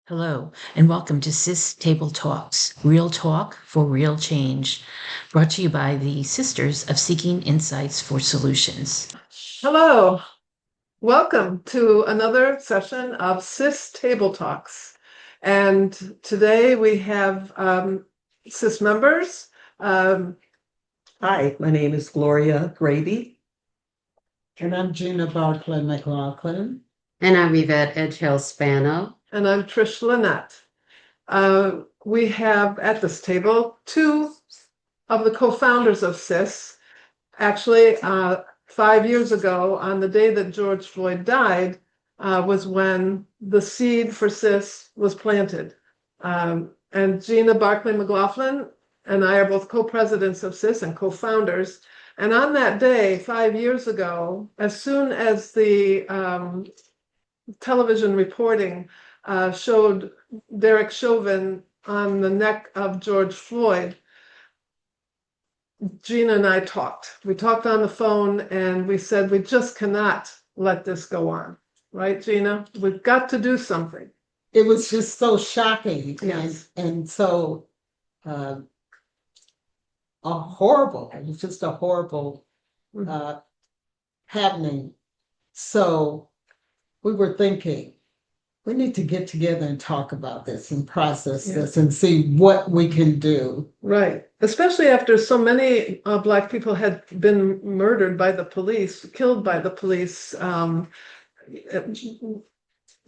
Hello, and welcome to SIS Table Talks, real talk for real change, brought to you by the Sisters of Seeking Insights for Solutions. Hello, welcome to another session of SIS Table Talks. And today we have SIS members. Hi, my name is Gloria Grabe. And I'm Gina Barclay-McLaughlin. And I'm Yvette Edghill Spano. And I'm Trish, LeNet. We have at this table two of the co-founders of SIS. Actually, 5 years ago, on the day that George Floyd died, was when the seed for SIS was planted. And Gina Barclay-McLaughlin and I are both co-presidents of SIS and co-founders. And on that day, 5 years ago, as soon as the television reporting showed Derek Chauvin on the neck of George Floyd, Gina and I talked. We talked on the phone and we said, we just cannot let this go on. Right, Gina? We've got to do something. It was just so shocking. Yes. And so horrible. It was just a horrible happening. So we were thinking, we need to get together and talk about this and process this and see what we can do. Right. Especially after so many Black people had been murdered by the police, killed by the police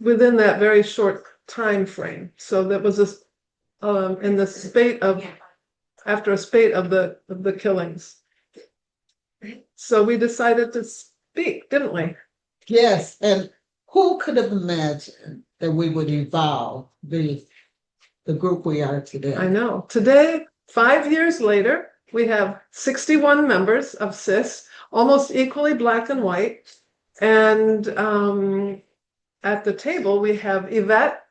within that very short time frame. So that was in the spate of, after a spate of the killings. So we decided to speak, didn't we? Yes. And who could have imagined that we would evolve the group we are today? I know. Today, 5 years later, we have 61 members of SIS, almost equally Black and white. And at the table, we have Yvette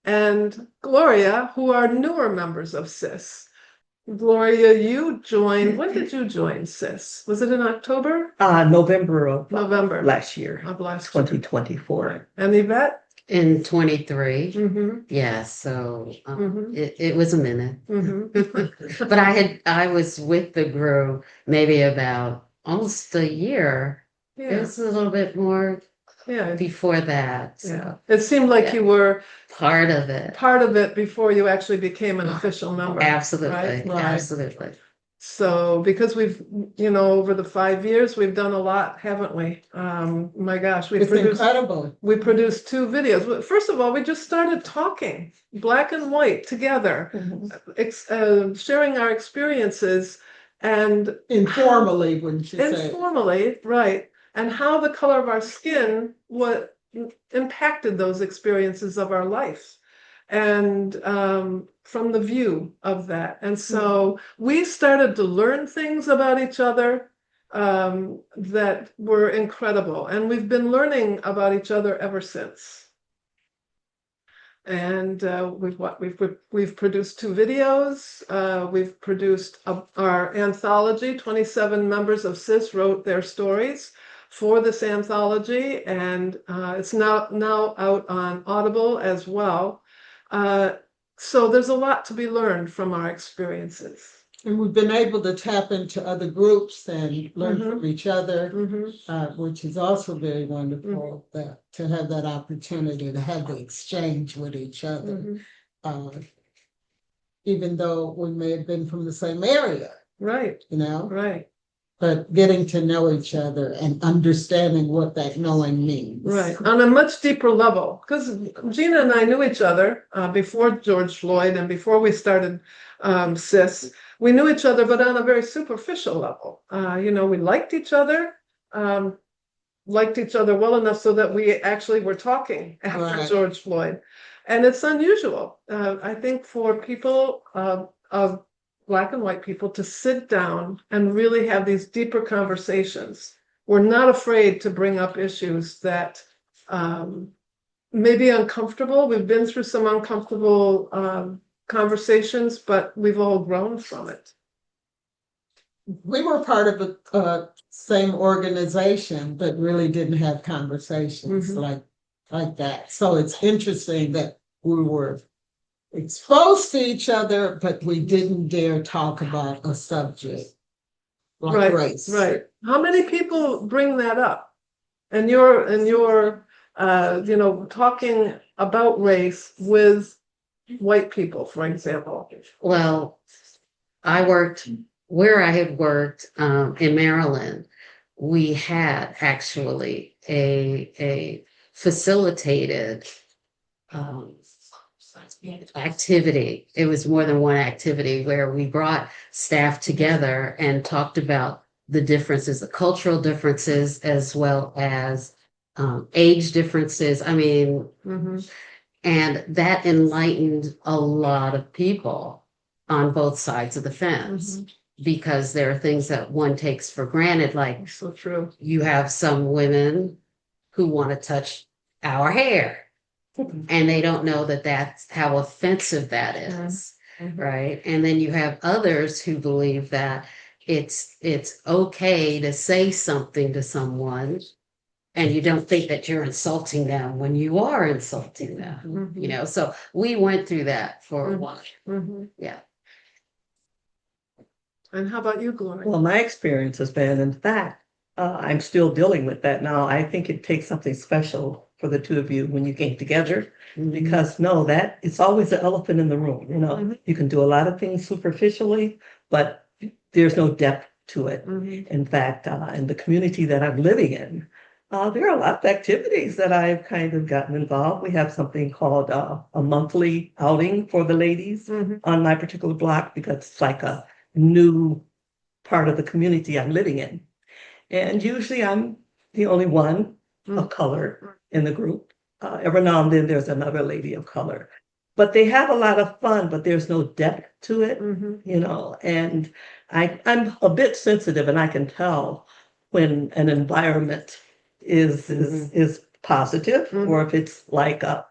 and Gloria, who are newer members of SIS. Gloria, you joined, when did you join SIS? Was it in October? November of November. last year, Of last year. 2024. And Yvette? In 23. Mm-hmm. Yeah, so Mhm. it was a minute. Mm-hmm. But I was with the group maybe about almost a year. It Yeah. was a little bit more Yeah. before that. So Yeah. It seemed like you were part of it. part of it before you actually became an official member. Absolutely. Right? Absolutely. So because we've, over the 5 years, we've done a lot, haven't we? My gosh, It's incredible. we produced 2 videos. First of all, we just started talking, Black and white, together, sharing our experiences and Informally, wouldn't you say? informally, right, and how the color of our skin impacted those experiences of our life, and from the view of that. And so we started to learn things about each other that were incredible, and we've been learning about each other ever since. And we've produced 2 videos. We've produced our anthology. 27 members of SIS wrote their stories for this anthology, and it's now out on Audible as well. So there's a lot to be learned from our experiences. And we've been able to tap into other groups and learn from each other, which is also very wonderful to have that opportunity to have the exchange with each other, even though we may have been from the same area. Right. Right. But getting to know each other and understanding what that knowing means. Right, on a much deeper level, because Gina and I knew each other before George Floyd and before we started SIS. We knew each other, but on a very superficial level. We liked each other well enough so that we actually were talking after George Floyd. And it's unusual, I think, for people of Black and white people to sit down and really have these deeper conversations. We're not afraid to bring up issues that may be uncomfortable. We've been through some uncomfortable conversations, but we've all grown from it. We were part of a same organization, but really didn't have conversations like that. So it's interesting that we were exposed to each other, but we didn't dare talk about a subject like race. Right. How many people bring that up? And you're talking about race with white people, for example. Well, where I had worked in Maryland, we had actually a facilitated activity. It was more than one activity where we brought staff together and talked about the differences, the cultural differences, as well as age differences. I mean, and that enlightened a lot of people on both sides of the fence because there are things that one takes for granted, like So true. you have some women who want to touch our hair and they don't know that that's how offensive that is, right? And then you have others who believe that it's okay to say something to someone and you don't think that you're insulting them when you are insulting them, so we went through that for a while. Yeah. And how about you, Gloria? Well, my experience has been, in fact, I'm still dealing with that now. I think it takes something special for the two of you when you came together, because that it's always the elephant in the room. You can do a lot of things superficially, but there's no depth to it. In fact, in the community that I'm living in, there are a lot of activities that I've kind of gotten involved. We have something called a monthly outing for the ladies on my particular block, because it's like a new part of the community I'm living in. And usually I'm the only one of color in the group. Every now and then there's another lady of color. But they have a lot of fun, but there's no depth to it, and I'm a bit sensitive, and I can tell when an environment is positive, or if it's like there's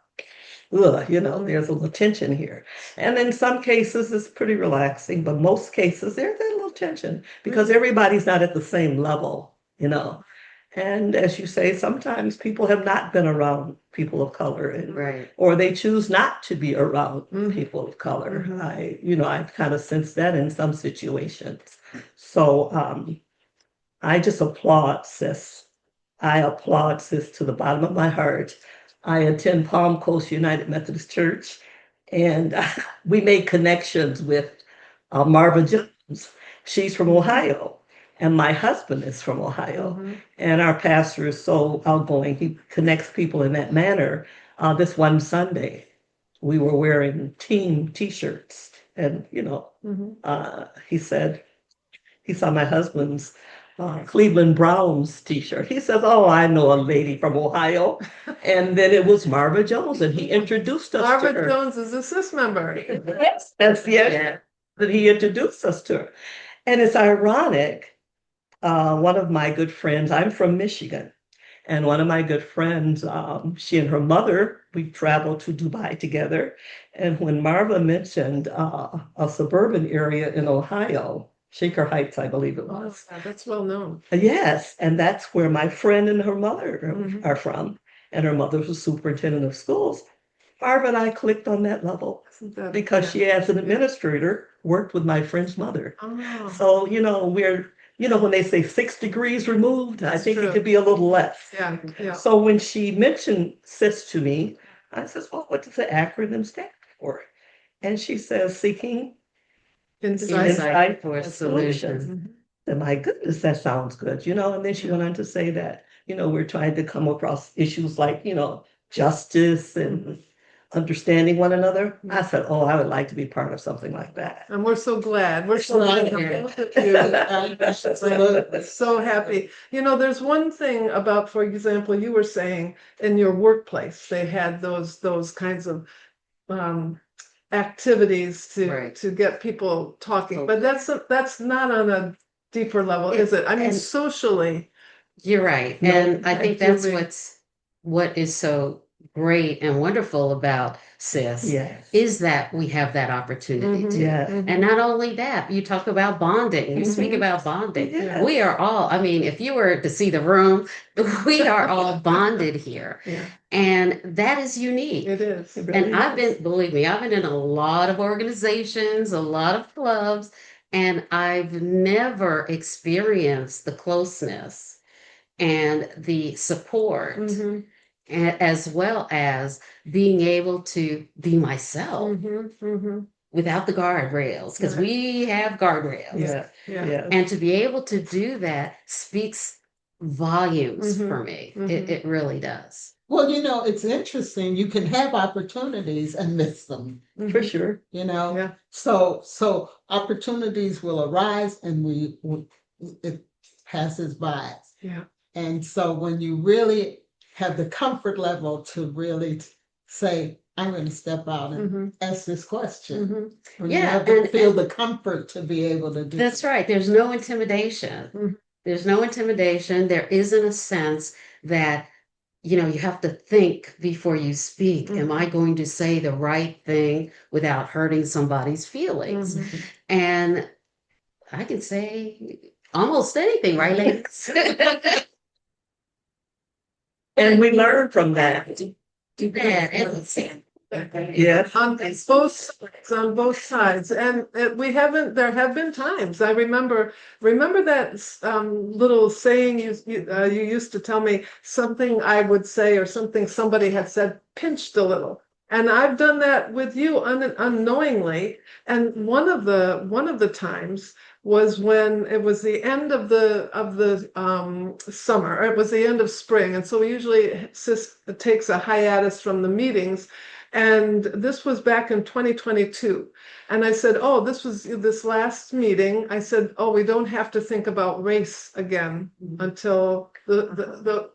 a little tension here. And in some cases it's pretty relaxing, but most cases there's a little tension because everybody's not at the same level. And as you say, sometimes people have not been around people of color, or they choose not to be around people of color. I've kind of sensed that in some situations. So I just applaud SIS. I applaud SIS to the bottom of my heart. I attend Palm Coast United Methodist Church, and we made connections with Marva Jones. She's from Ohio, and my husband is from Ohio. And our pastor is so outgoing. He connects people in that manner. This one Sunday, we were wearing team T-shirts, and he said he saw my husband's Cleveland Browns T-shirt. He says, "Oh, I know a lady from Ohio," and then it was Marva Jones, and he introduced us to her. Marva Jones is a SIS member. Yes, that's that he introduced us to her. And it's ironic. One of my good friends, I'm from Michigan, and one of my good friends, she and her mother, we traveled to Dubai together. And when Marva mentioned a suburban area in Ohio, Shaker Heights, I believe it was. Yeah, that's well known. Yes, and that's where my friend and her mother are from. And her mother was superintendent of schools. Marva and I clicked on that level because she, as an administrator, worked with my friend's mother. Oh. So, we're, when they say 6 degrees removed, I think it could be a little less. Yeah. So when she mentioned SIS to me, I says, "Well, what does the acronym stand for?" And she says, "Seeking Insight for Solutions." And my goodness, that sounds good, And then she went on to say that, we're trying to come across issues like, justice and understanding one anher. I said, "Oh, I would like to be part of something like that." And we're so glad. We're so glad to both of you. So happy. There's one thing about, for example, you were saying in your workplace, they had those kinds of activities to get people talking. But that's not on a deeper level, is it? I mean, socially. You're right. And I think that's what is so great and wonderful about SIS Yes. is that we have that opportunity Mhm. to. Yes. And not only that, you talk about bonding, you speak Mhm. about bonding. Yes. We are all, I mean, if you were to see the room, we are all bonded here. Yeah. And that is unique. It is. It really And I've is. been, believe me, I've been in a lot of organizations, a lot of clubs, and I've never experienced the closeness and the support, Mhm. as well as being able to be myself Mhm. Mhm. without the guardrails, because Right. we have guardrails. Yeah. Yeah. Yeah. And to be able to do that speaks volumes Mhm. for me. Mhm. It really does. Well, it's interesting. You can have opportunities and miss them, For sure. Yeah. So opportunities will arise and it passes by. Yeah. And so when you really have the comfort level to really say, I'm going to step out and Mhm. ask this question. Mhm. When you Yeah, have to and- feel and- the comfort to be able to do That's it. right. There's no intimidation. Mhm. There's no intimidation. There isn't a sense that, you have to think before you speak. Am I going to say the right thing without hurting somebody's feelings? Mhm. And I can say almost anything, right, ladies? And we learn from that. Too bad. Yes. On both sides, and there have been times. I remember that little saying you used to tell me, something I would say or something somebody had said pinched a little, and I've done that with you unknowingly. And one of the times was when it was the end of the summer. It was the end of spring, and so usually SIS takes a hiatus from the meetings. And this was back in 2022. And I said, oh, this was this last meeting. I said, oh, we don't have to think about race again until the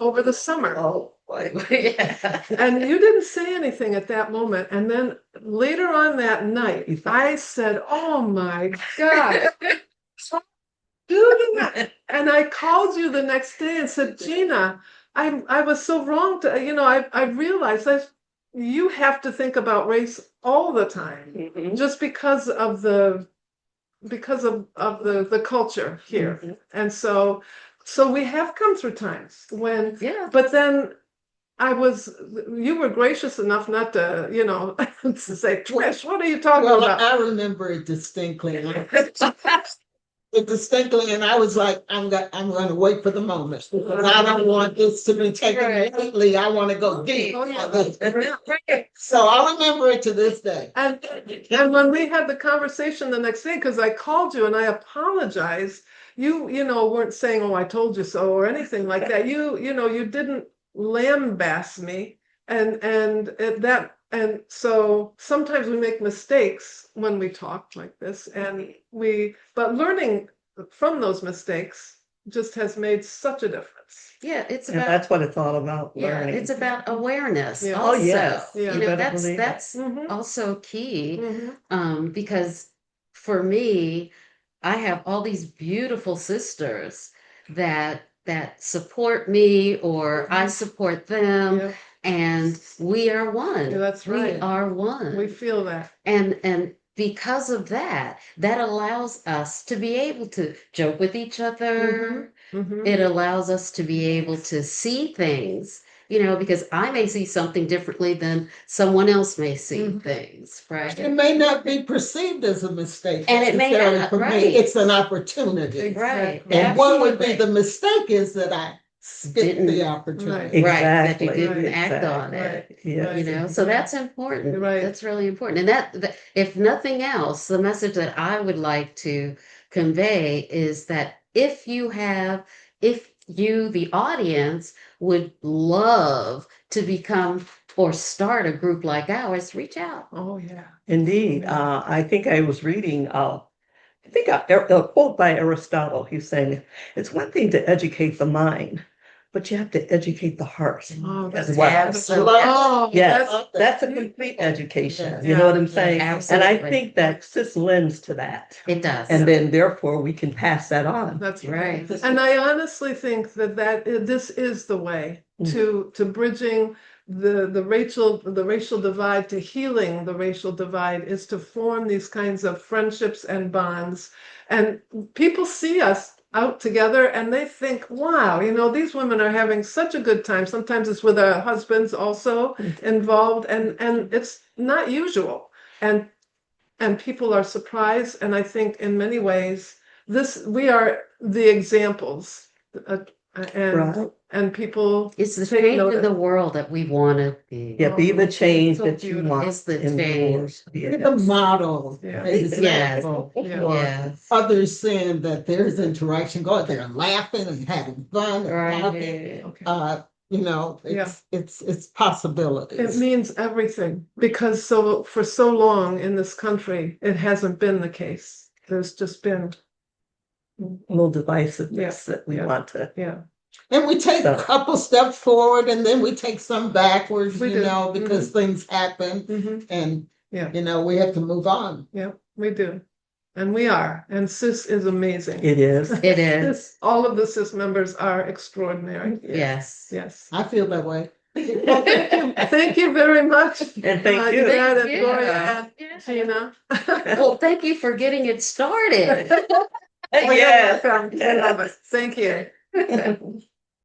over the summer. Oh, boy. Yeah. And you didn't say anything at that moment. And then later on that night, I said, oh my God, do that. And I called you the next day and said, Gina, I was so wrong I realized that you have to think about race all the time, Mhm. just because of the culture here. Mhm. And so we have come through times when, Yeah. but then you were gracious enough not to, to say, Trish, what are you talking Well, about? I remember it distinctly. And I was like, I'm going to wait for the moment. Because I don't want this to be taken Right. lightly. I want to go deep. Oh, yeah. So I remember it to this day. And when we had the conversation the next day, because I called you and I apologized, you weren't saying, oh, I told you so or anything like that. You didn't lambaste me, and so sometimes we make mistakes when we talk like this, but learning from those mistakes just has made such a difference. Yeah, it's And about that's what it's all about, yeah, learning. it's about awareness. Yeah. Oh, Also, yes. Yeah. You better that's believe it. that's Mhm. also key. Mhm. Because for me, I have all these beautiful sisters that support me or I support them, Yeah, and we are one. Yeah, that's right. We are one. we feel that. And because of that, that allows us to be able to joke with each other. Mhm. It allows us to be able to see things, because I may see something differently than someone else may see Mhm. things, right? It may not be perceived as a mistake. And it may necessarily not, for me. right. It's an opportunity. Right. And what would be Absolutely. the mistake is that I skipped Didn't- the opportunity. Right. Right, that Exactly. you didn't act on it. Right. Yes. So that's important. Right. That's really important. And that, if nothing else, the message that I would like to convey is that if you, the audience, would love to become or start a group like ours, reach out. Oh, yeah. Indeed. I think I was reading, a quote by Aristotle. He's saying, it's one thing to educate the mind, but you have to educate the heart Oh, as that's well. Absolutely. Oh, Yes, that's that's a complete education. Yes. You know what I'm saying? And Absolutely. I think that SIS lends to that. It does. And then therefore we can pass that on. that's Right. And I honestly think that this is the way to bridging the racial divide to healing the racial divide is to form these kinds of friendships and bonds. And people see us out together and they think, wow, these women are having such a good time. Sometimes it's with our husbands also involved, and it's not usual. And people are surprised. And I think in many ways, we are the examples. Right. And people It's the take change note in of- the world that we want to be. Yeah, be the change So that you beautiful. want. It's the in the change. world. Be Yeah. the model, Yeah. example Yeah. for Yes. others, seeing that there's interaction going, they're laughing and having fun and talking. Right. Okay. It's possibilities. It means everything, because for so long in this country, it hasn't been the case. There's just been, A little divisiveness Yes, that we yeah. want to. yeah. And we take a So- couple steps forward and then we take some backwards, We do. because things happen and, Yeah. we have to move on. Yeah, we do. And we are. And SIS is amazing. It is. It is. All of the SIS members are extraordinary. Yes. Yes. I feel that way. Well, thank you very much. And thank you. Yvette and Thank you. Gloria and Yeah. Gina. Well, thank you for getting it started. Well, you're Yes. welcome. I love it. Thank you.